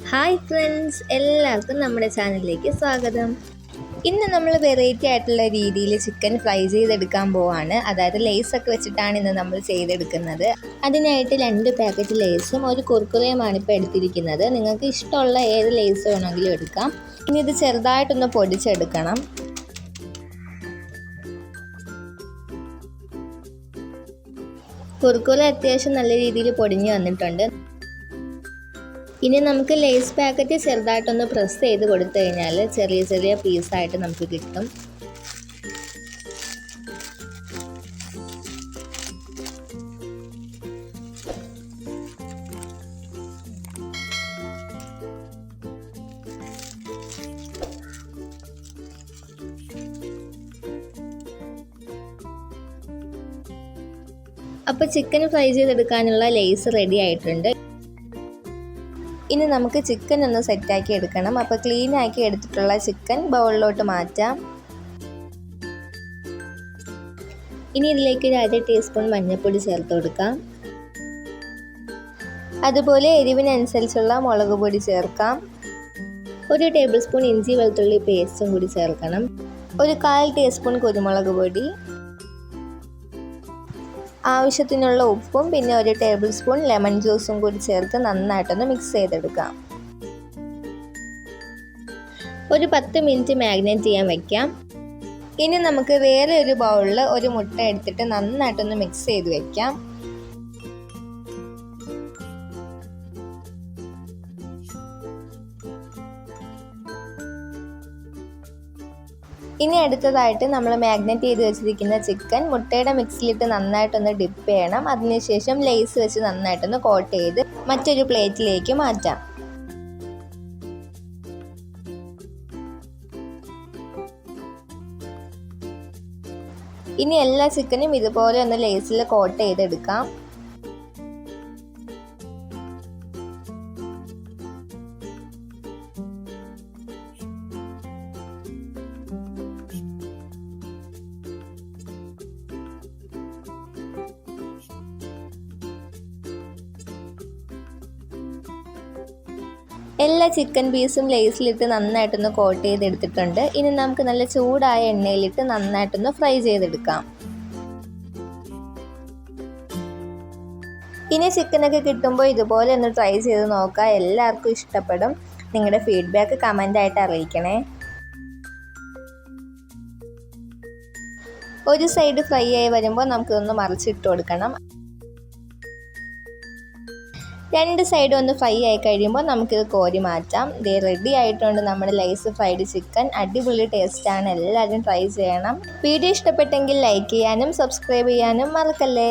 Hi friends, എല്ലാവർക്കും നമ്മുടെ ചാനലിലേക്ക് സ്വാഗതം. ഇന്ന് നമ്മൾ വെറൈറ്റി ആയിട്ടുള്ള രീതിയിൽ ചിക്കൻ ഫ്രൈ ചെയ്തെടുക്കാൻ പോവാണ്. അതായത് ലേസൊക്കെ വെച്ചിട്ടാണ് ഇന്ന് നമ്മൾ ചെയ്തെടുക്കുന്നത്. അതിനായിട്ട് 2 പാക്കറ്റ് ലേസും ഒരു കുർക്കുറയുമാണ് ഇപ്പോൾ എടുത്തിരിക്കുന്നത്. നിങ്ങൾക്ക് ഇഷ്ടമുള്ള ഏത് ലേസ് വേണമെങ്കിലും എടുക്കാം. ഇനി ഇത് ചെറുതായിട്ടൊന്ന് പൊടിച്ചെടുക്കണം. കുർക്കുറ അത്യാവശ്യം നല്ല രീതിയിൽ പൊടിഞ്ഞ് വന്നിട്ടുണ്ട്. ഇനി നമുക്ക് ലേസ് പാക്കറ്റ് ചെറുതായിട്ടൊന്ന് പ്രസ് ചെയ്ത് കൊടുത്തു കഴിഞ്ഞാൽ ചെറിയ ചെറിയ പീസായിട്ട് നമുക്ക് കിട്ടും. അപ്പോൾ ചിക്കൻ ഫ്രൈ ചെയ്തെടുക്കാനുള്ള ലേസ് റെഡി ആയിട്ടുണ്ട്. ഇനി നമുക്ക് ചിക്കൻ ഒന്ന് സെറ്റാക്കി എടുക്കണം. അപ്പോൾ ക്ലീൻ ആക്കി എടുത്തിട്ടുള്ള ചിക്കൻ ബൗളിലോട്ട് മാറ്റാം. ഇനി ഇതിലേക്ക് ഒരു 1/2 ടീസ്പൂൺ മഞ്ഞൾപ്പൊടി ചേർത്ത് കൊടുക്കാം. അതുപോലെ എരിവിനനുസരിച്ചുള്ള മുളക് പൊടി ചേർക്കാം. 1 ടേബിൾ സ്പൂൺ ഇഞ്ചി വെളുത്തുള്ളി പേസ്റ്റും കൂടി ചേർക്കണം. ഒരു 1/4 ടീസ്പൂൺ കുരുമുളക് പൊടി, ആവശ്യത്തിനുള്ള ഉപ്പും പിന്നെ 1 ടേബിൾ സ്പൂൺ ലെമൺ ജ്യൂസും കൂടി ചേർത്ത് നന്നായിട്ടൊന്ന് മിക്സ് ചെയ്തെടുക്കാം. ഒരു 10 മിനിറ്റ് മാഗ്നേറ്റ് ചെയ്യാൻ വയ്ക്കാം. ഇനി നമുക്ക് വേറെ ഒരു ബൗളിൽ ഒരു മുട്ട എടുത്തിട്ട് നന്നായിട്ടൊന്ന് മിക്സ് ചെയ്ത് വയ്ക്കാം. ഇനി അടുത്തതായിട്ട് നമ്മൾ മാഗ്നേറ്റ് ചെയ്ത് വെച്ചിരിക്കുന്ന ചിക്കൻ മുട്ടയുടെ മിക്സിലിട്ട് നന്നായിട്ടൊന്ന് ഡിപ്പ് ചെയ്യണം. അതിനുശേഷം ലേസ് വെച്ച് നന്നായിട്ടൊന്ന് കോട്ട് ചെയ്ത് മറ്റൊരു പ്ലേറ്റിലേക്ക് മാറ്റാം. ഇനി എല്ലാ ചിക്കനും ഇതുപോലെ ഒന്ന് ലേസിൽ കോട്ട് ചെയ്തെടുക്കാം. എല്ലാ ചിക്കൻ പീസും ലേസിലിട്ട് നന്നായിട്ടൊന്ന് കോട്ട് ചെയ്തെടുത്തിട്ടുണ്ട്. ഇനി നമുക്ക് നല്ല ചൂടായ എണ്ണയിലിട്ട് നന്നായിട്ടൊന്ന് ഫ്രൈ ചെയ്തെടുക്കാം. ഇനി ചിക്കനൊക്കെ കിട്ടുമ്പോൾ ഇതുപോലെ ഒന്ന് ട്രൈ ചെയ്ത് നോക്കുക. എല്ലാവർക്കും ഇഷ്ടപ്പെടും. നിങ്ങളുടെ ഫീഡ്ബാക്ക് കമൻ്റായിട്ട് അറിയിക്കണേ. ഒരു സൈഡ് ഫ്രൈ ആയി വരുമ്പോൾ നമുക്കിതൊന്ന് മറിച്ചിട്ട് കൊടുക്കണം. 2 സൈഡും ഒന്ന് ഫ്രൈ ആയി കഴിയുമ്പോൾ നമുക്കിത് കോരി മാറ്റാം. ഇത് റെഡി ആയിട്ടുണ്ട് നമ്മുടെ ലേസ് ഫ്രൈഡ് ചിക്കൻ. അടിപൊളി ടേസ്റ്റാണ്. എല്ലാവരും ട്രൈ ചെയ്യണം. വീഡിയോ ഇഷ്ടപ്പെട്ടെങ്കിൽ ലൈക്ക് ചെയ്യാനും സബ്സ്ക്രൈബ് ചെയ്യാനും മറക്കല്ലേ.